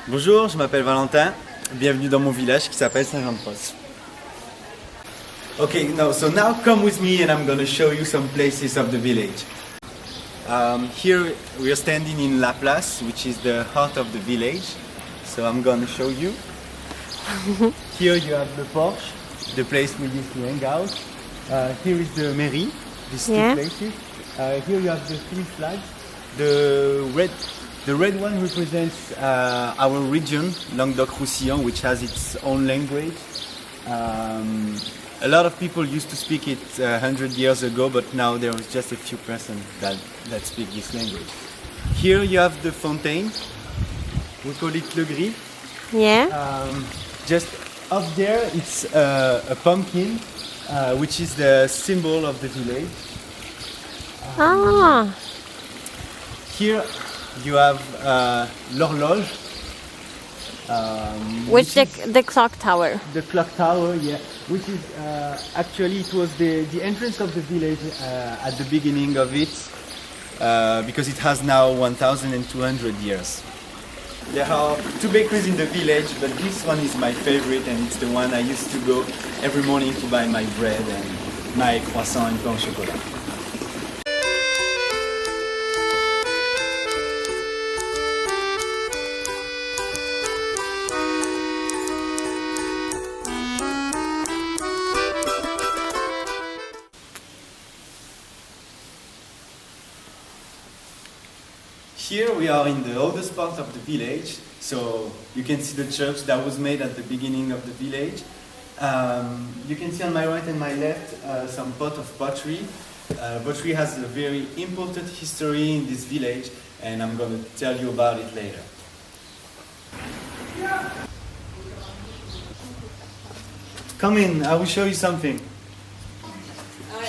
Bonjour, je m'appelle Valentin. Bienvenue dans mon village qui s'appelle Saint-Jean-de-Fosse. Okay, so now come with me and I'm going to show you some places of the village. Here we are standing in La Place, which is the heart of the village. So I'm going to show you. Here you have the porch, the place we used to hang out. Here is the mairie, these two places. Here you have the three flags. The red one represents our region, Languedoc-Roussillon, which has its own language. A lot of people used to speak it 100 years ago, but now there is just a few persons that speak this language. Here you have the fontaine. We call it Le Gris. Yeah. Just up there, it's a pumpkin, which is the symbol of the village. Here you have l'horloge. Which the clock tower. The clock tower, yeah. Which is actually it was the entrance of the village at the beginning of it, because it has now 1,200 years. There are two bakeries in the village, but this one is my favorite, and it's the one I used to go every morning to buy my bread and my croissant and pain au chocolat. Here we are in the oldest part of the village, so you can see the church that was made at the beginning of the village. You can see on my right and my left some pot of pottery. Pottery has a very important history in this village, and I'm going to tell you about it later. Come in, I will show you something.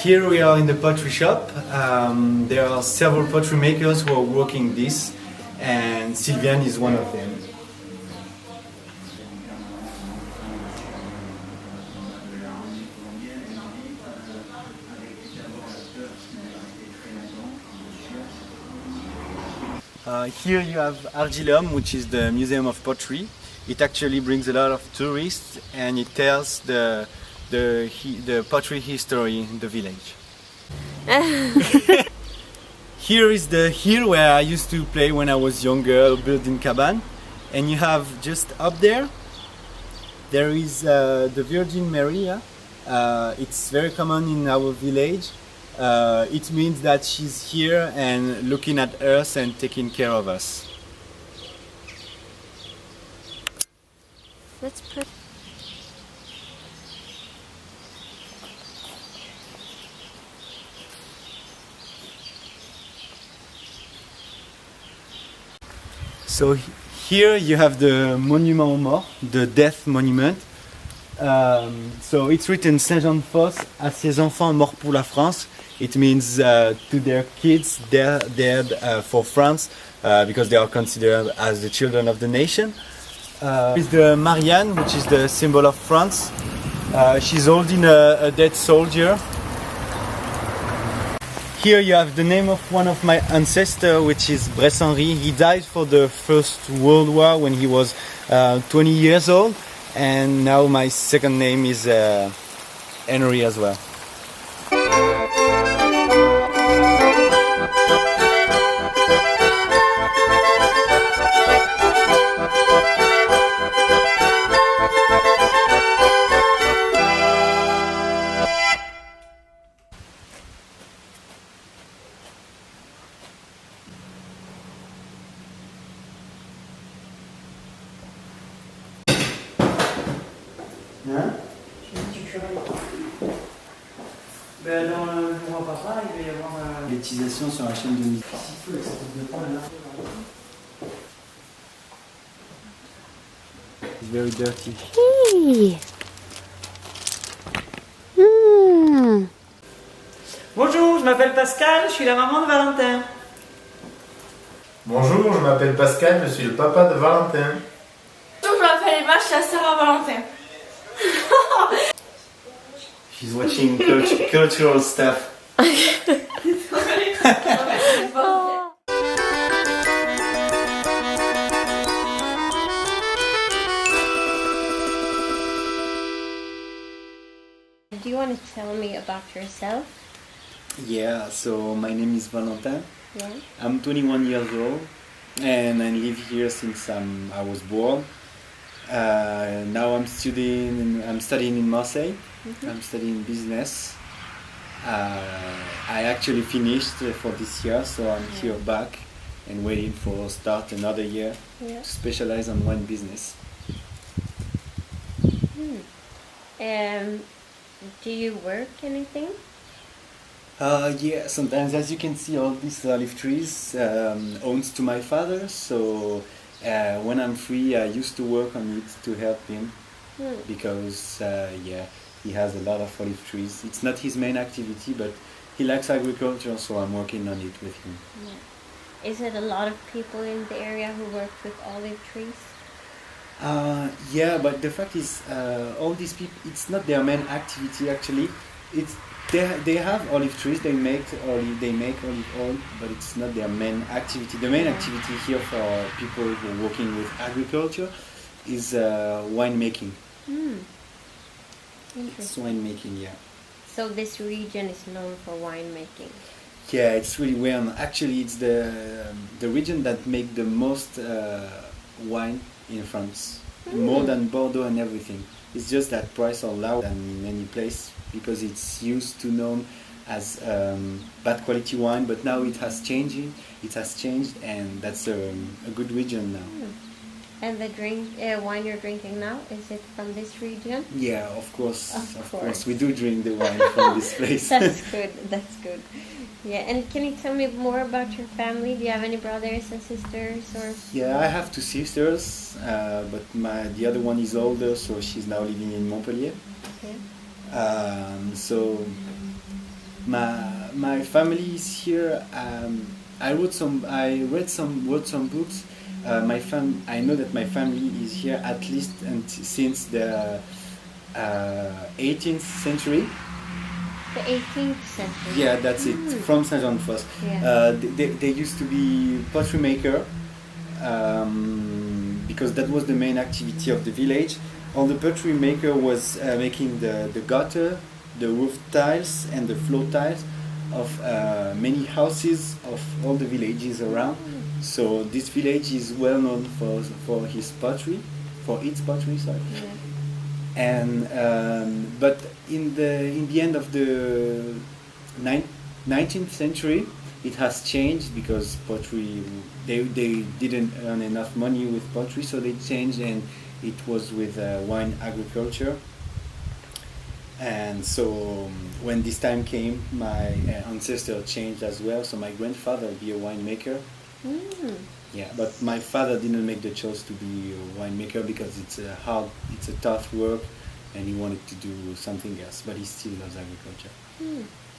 Here we are in the pottery shop. There are several pottery makers who are working this, and Sylviane is one of them. Here you have Argilum, which is the Museum of Pottery. It actually brings a lot of tourists, and it tells the pottery history in the village. Here is the hill where I used to play when I was younger, building cabin. And you have just up there, there is the Virgin Mary. It's very common in our village. It means that she's here and looking at us and taking care of us. That's perfect. So here you have the Monument aux Morts, the death monument. So it's written Saint-Jean-de-Fosse à ses enfants morts pour la France. It means to their kids dead for France, because they are considered as the children of the nation. Is the Marianne, which is the symbol of France. She's holding a dead soldier. Here you have the name of one of my ancestors, which is Bresse-Henri. He died for the First World War when he was 20 years old, and now my second name is Henry as well. Hein? Ben dans le mois papa, il va y avoir L'utilisation sur la chaîne de musique. It's very dirty. Hey. Bonjour, je m'appelle Pascal, je suis la maman de Valentin. Bonjour, je m'appelle Pascal, je suis le papa de Valentin. Bonjour, je m'appelle Eva, je suis la sœur à Valentin. She's watching cultural stuff. want to tell me about yourself? Yeah, so my name is Valentin. Yeah. I'm 21 years old and I live here since I was born. Now I'm studying in Marseille. I'm studying business. I actually finished for this year, so I'm here back and waiting for start another year Yeah. to specialize on wine business. Do you work anything? Yeah, sometimes as you can see all these olive trees owns to my father, so when I'm free I used to work on it to help him because yeah, he has a lot of olive trees. It's not his main activity, but he likes agriculture, so I'm working on it with him. Yeah. Is it a lot of people in the area who work with olive trees? Yeah, but the fact is, all these people, it's not their main activity actually. It's they have olive trees, they make olive oil, but it's not their main activity. The main activity here for people who are working with agriculture is winemaking. It's Interesting. winemaking, yeah. So this region is known for winemaking. Yeah, it's really well. Actually, it's the region that make the most wine in France, more than Bordeaux and everything. It's just that price are lower than in any place because it's used to known as bad quality wine, but now it has changed. It has changed, and that's a good region now. And the wine you're drinking now, is it from this region? Yeah, of course, Of of course, course. we do drink the wine from this place. That's good. That's good. Yeah. And can you tell me more about your family? Do you have any brothers and sisters, or? Yeah, I have two sisters, but the other one is older, so she's now living in Montpellier. Okay. So my family is here. I wrote some books. I know that my family is here at least since the 18th century. The 18th century. Yeah, that's it. From Saint-Jean-de-Fosse. Yeah. They used to be pottery maker because that was the main activity of the village. All the pottery maker was making the gutter, the roof tiles, and the floor tiles of many houses of all the villages around. So this village is well known for its pottery, sorry. Yeah. And but in the end of the 19th century, it has changed because pottery they didn't earn enough money with pottery, so they changed, and it was with wine agriculture. And so when this time came, my ancestor changed as well. So my grandfather would be a winemaker. Yeah, but my father didn't make the choice to be a winemaker because it's a tough work, and he wanted to do something else. But he still loves agriculture.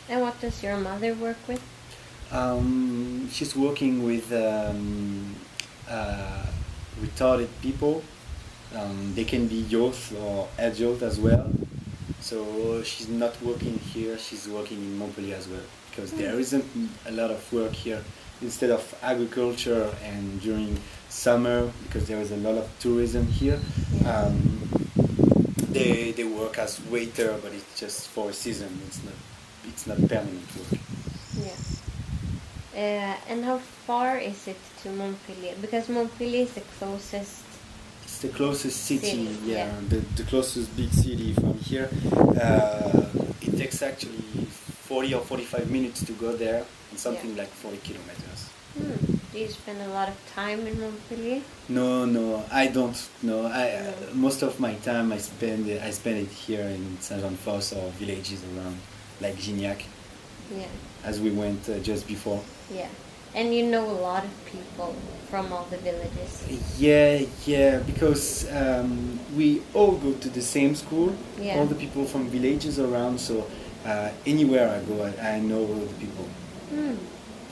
And what does your mother work with? She's working with retarded people. They can be youth or adult as well. So she's not working here. She's working in Montpellier as well because there isn't a lot of work here. Instead of agriculture and during summer, because there is a lot of tourism here, they work as waiter, but it's just for a season. It's not permanent work. Yeah. And how far is it to Montpellier? Because Montpellier is the closest. It's the closest city, City, yeah. the closest big city from here. It takes actually 40 or 45 minutes to go there, and something like 40 kilometers. Do you spend a lot of time in Montpellier? No, I don't. No, most of my time I spend it here in Saint-Jean-de-Fosse or villages around, like Gignac, Yeah. as we went just before. Yeah. And you know a lot of people from all the villages. Yeah, because we all go to the same school. Yeah. All the people from villages around, so anywhere I go, I know all the people.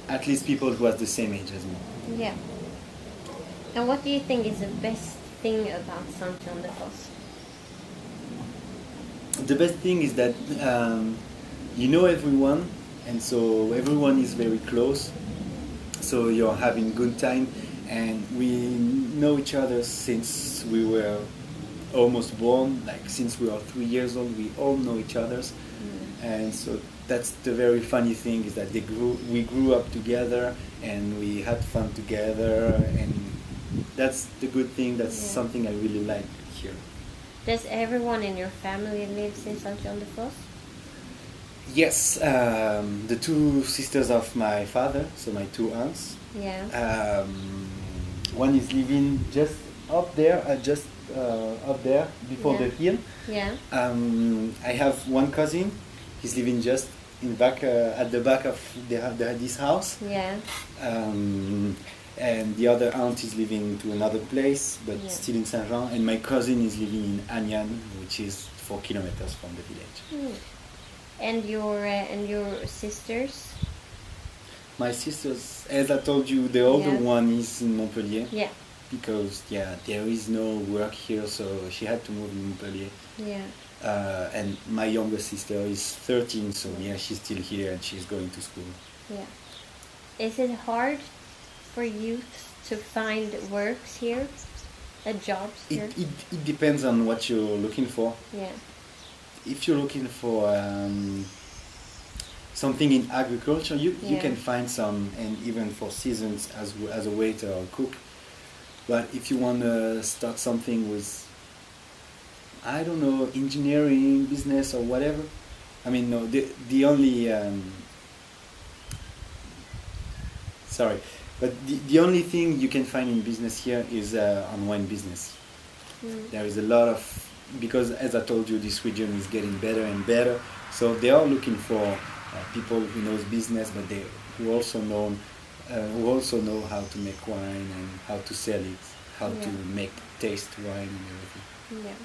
At least people who are the same age as me. Yeah. And what do you think is the best thing about Saint-Jean-de-Fosse? The best thing is that you know everyone, and so everyone is very close. So you're having good time, and we know each other since we were almost born. Like since we are 3 years old, we all know each other. And so that's the very funny thing is that we grew up together and we had fun together, and that's the good thing. That's Yeah. something I really like here. Does everyone in your family lives in Saint-Jean-de-Fosse? Yes, the two sisters of my father, so my two aunts. Yeah. One is living just up there, up there before Yeah. the hill. Yeah. I have one cousin. He's living just in back at the back of this house. Yeah. And the other aunt is living to another place, but Yeah. still in Saint-Jean. And my cousin is living in Agnan, which is 4 kilometers from the village. Hmm. And your sisters? My sisters, as I told you, the older Yeah. one is in Montpellier. Yeah. Because there is no work here, so she had to move in Montpellier. Yeah. And my younger sister is 13, so she's still here and she's going to school. Yeah. Is it hard for youth to find works here? Jobs here? It depends on what you're looking for. Yeah. If you're looking for something in agriculture, you Yeah. can find some, and even for seasons as a waiter or cook. But if you want to start something with, I don't know, engineering, business, or whatever, I mean, no, the only sorry, but the only thing you can find in business here is on wine business. Mm. There is a lot of, because as I told you, this region is getting better and better, so they are looking for people who knows business, but who also know how to make wine and how to sell it, how to Yeah. make taste wine and everything. Yeah.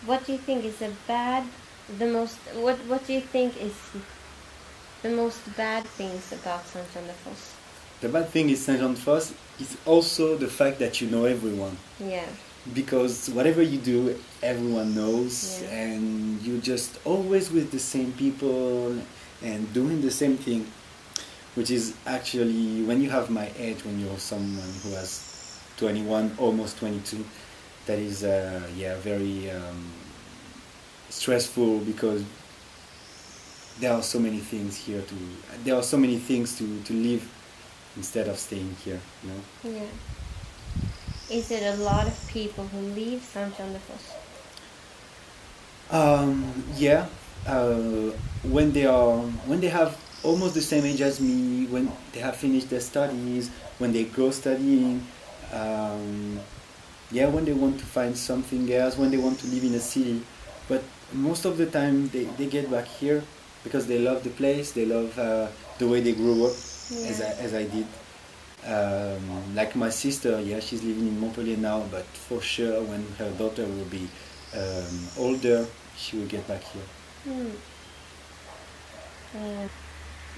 What do you think is what do you think is the most bad things about Saint-Jean-de-Fosse? The bad thing is Saint-Jean-de-Fosse is also the fact that you know everyone. Yeah. Because whatever you do, everyone knows, Yeah. and you're just always with the same people and doing the same thing, which is actually, when you have my age, when you're someone who has 21, almost 22, that is very stressful, because there are so many things here to live instead of staying here, you know. Yeah. Is it a lot of people who leave Saint-Jean-de-Fosse? Yeah, when they have almost the same age as me, when they have finished their studies, when they go studying, when they want to find something else, when they want to live in a city. But most of the time they get back here because they love the place, they love the way they grew up, as I did. Like my sister, she's living in Montpellier now, but for sure when her daughter will be older, she will get back here.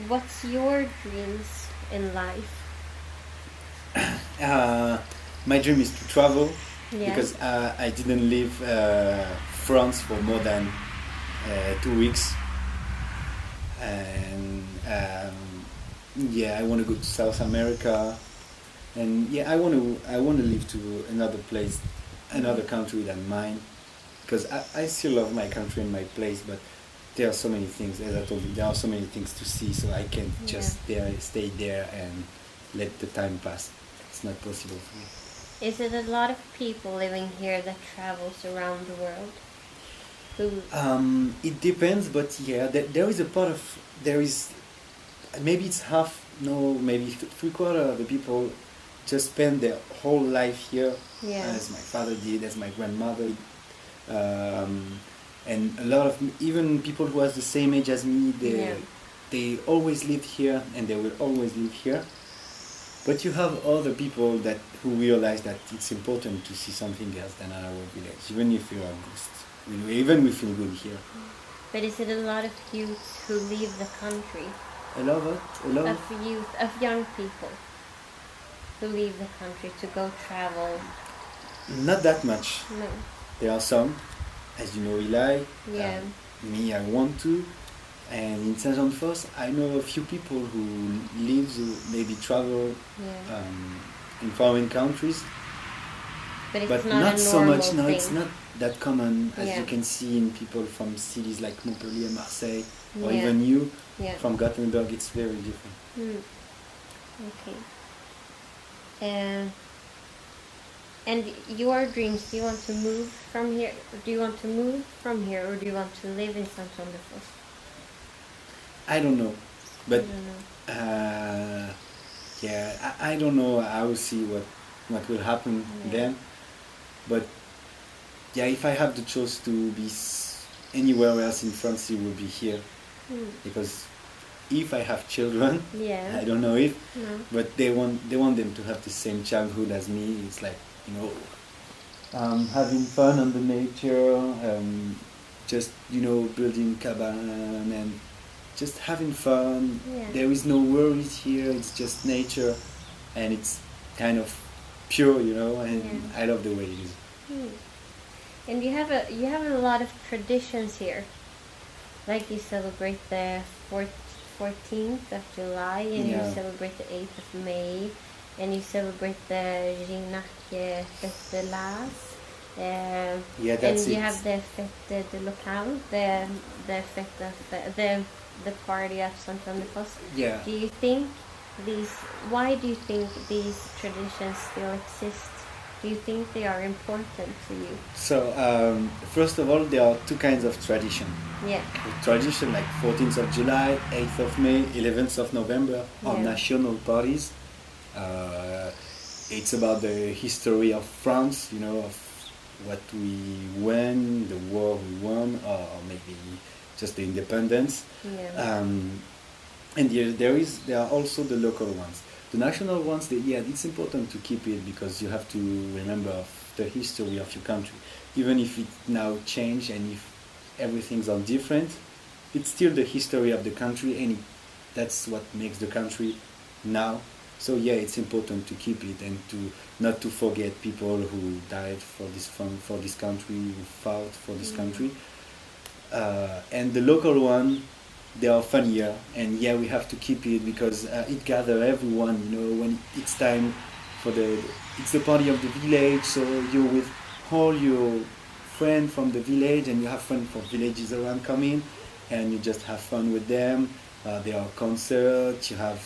What's your dreams in life? My dream is to travel, Yeah. because I didn't leave France for more than 2 weeks, and I want to go to South America, and I want to live to another place, another country than mine, because I still love my country and my place, but there are so many things, as I told you, there are so many things to see, so I can't just stay there and let the time pass. It's not possible for me. Is it a lot of people living here that travels around the world? It depends, but there is maybe it's half, no, maybe 3/4 of the people just spend their whole life here, as my father did, as my grandmother did. And a lot of even people who has the same age as me, they always lived here and they will always live here. But you have other people who realize that it's important to see something else than our village, even if we feel good here. But is it a lot of youths who leave the country? A lot Of young people who leave the country to go travel? Not that much. No. There are some, as you know, Eli. Yeah. Me, I want to. And in Saint-Jean-de-Fosse, I know a few people who maybe travel in foreign countries. But it's but not not a so normal much. No, thing. it's not that common as Yeah. you can see in people from cities like Montpellier, Marseille, or Yeah. even you Yeah. from Gothenburg. It's very different. Okay. And your dreams, do you want to move from here? Do you want to move from here, or do you want to live in Saint-Jean-de-Fos? I don't know, I but don't know. yeah, I don't know. I will see what will happen Yeah. then. But yeah, if I have the choice to be anywhere else in France, it will be here. Because if I have children, Yeah. I don't know if, No. but they want them to have the same childhood as me. It's like, you know, having fun on the nature, just, you know, building cabin and just having fun. Yeah. There is no worries here. It's just nature, and it's kind of pure, you know. And Yeah. I love the way it is. And you have a lot of traditions here. Like you celebrate the 14th of July, and Yeah. you celebrate the 8th of May, and you celebrate the Gignac Festelas. Yeah, that's and you it. have the fête de local, the fête of the party of Saint-Jean-de-Fos. Yeah. Do you think why do you think these traditions still exist? Do you think they are important to you? So first of all, there are two kinds of tradition. Yeah. The tradition like 14th of July, 8th of May, 11th of November are Yeah. national parties. It's about the history of France, you know, of what we won, the war we won, or maybe just the independence. Yeah. And there are also the local ones. The national ones, it's important to keep it because you have to remember the history of your country. Even if it now changed and if everything's all different, it's still the history of the country, and that's what makes the country now. So yeah, it's important to keep it and not to forget people who died for this country, who fought for this country. And the local one, they are funnier, and yeah, we have to keep it because it gathers everyone. You know, when it's time for it's the party of the village, so you're with all your friends from the village, and you have fun for villages around coming, and you just have fun with them. There are concerts. You have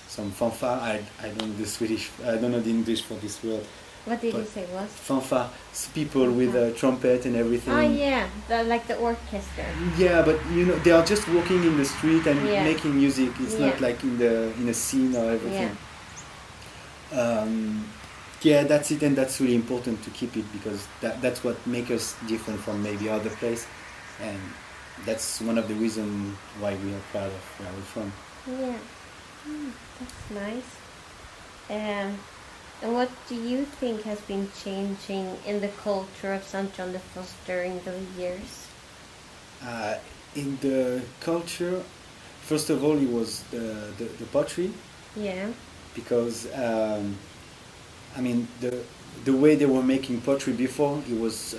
some fanfare. I don't know the Swedish. I don't know the English for this word. What did you But say was? Fanfare. It's people with a trumpet and everything. Oh yeah, like the orchestra. Yeah, but you know they are just walking in the street and Yeah. making music. It's Yeah. not like in a scene or everything. Yeah, that's it, and that's really important to keep it because that's what makes us different from maybe other place, and that's one of the reasons why we are proud of where we're from. Yeah. That's nice. And what do you think has been changing in the culture of Saint-Jean-de-Fos during the years? In the culture, first of all, it was the pottery. Yeah. Because I mean the way they were making pottery before, it was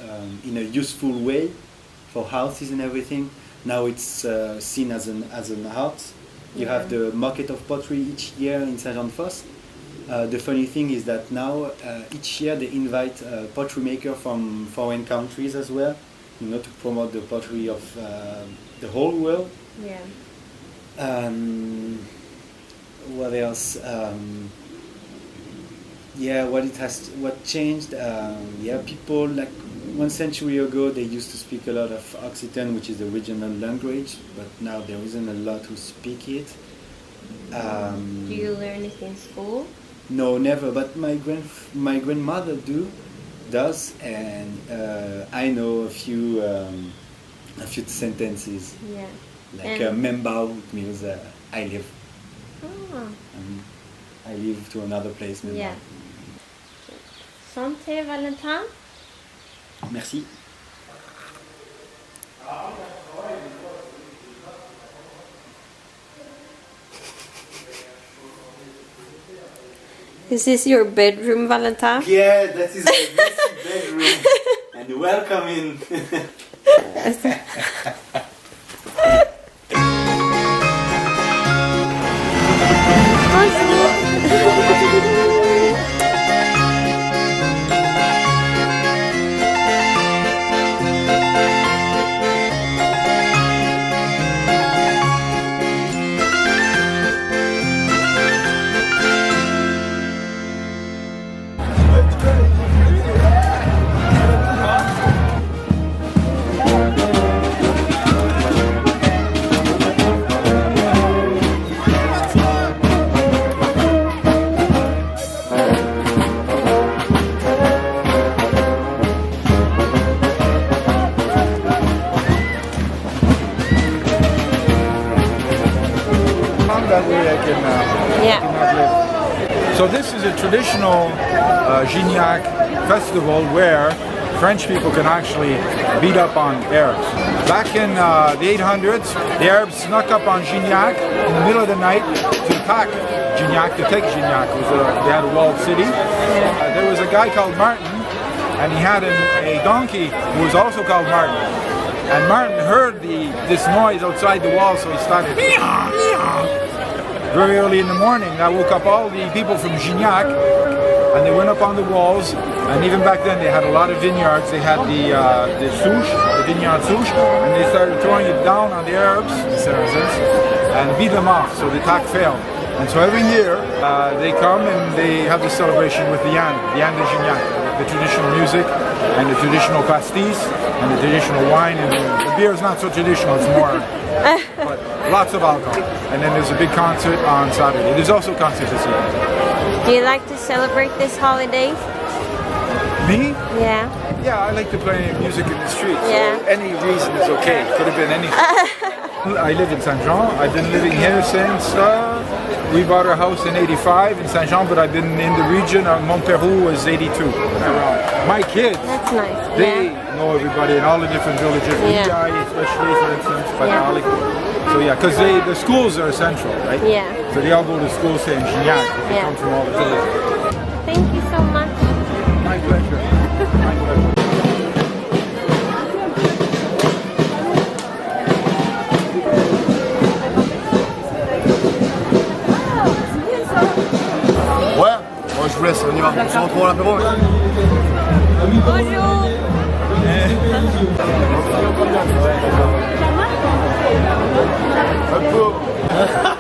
in a useful way for houses and everything. Now it's seen as an art. You have the market of pottery each year in Saint-Jean-de-Fos. The funny thing is that now each year they invite pottery makers from foreign countries as well, you know, to promote the pottery of the whole world. Yeah. What else? What changed? People like 1 century ago they used to speak a lot of Occitan, which is the regional language, but now there isn't a lot who speak it. Do you learn it in school? No, never. But my grandmother does, and I know a few sentences. Yeah. Like And- Membao means I live. Oh. I live to another place. Membao. Yeah. Santé, Valentin. Merci. Is this your bedroom, Valentin? Yeah, that is my best bedroom. And welcome in. Yeah. So this is a traditional Gignac festival where French people can actually beat up on Arabs. Back in the 800s, the Arabs snuck up on Gignac in the middle of the night to attack Gignac, to take Gignac. They had a walled city. There was a guy called Martin, and he had a donkey who was also called Martin. And Martin heard this noise outside the wall, so he started very early in the morning. That woke up all the people from Gignac, and they went up on the walls. And even back then, they had a lot of vineyards. They had the souche, the vineyard souche, and they started throwing it down on the Arabs, the Saracens, and beat them off. So the attack failed. And so every year, they come and they have this celebration with the Yann de Gignac, the traditional music, and the traditional pastis, and the traditional wine. And the beer is not so traditional; it's more, but lots of alcohol. And then there's a big concert on Saturday. There's also a concert this evening. Do you like to celebrate this holiday? Me? Yeah. Yeah, I like to play music in the street. Yeah. So any reason is okay. Could have been anything. I live in Saint-Jean. I've been living here since we bought our house in '85 in Saint-Jean, but I've been in the region of Montpellier was '82. My kids, That's nice. they Yeah. know everybody in all the different villages, Yeah. Ui, especially, for instance, but Yeah. so yeah, because the schools are central, right? Yeah. So they all go to school, say in Gignac. They Yeah. come from all the villages. Thank you so much. My pleasure. My pleasure. Ouais, bon, je vous laisse, on y va. On se retrouve à l'apéro. Bonjour. Un peu.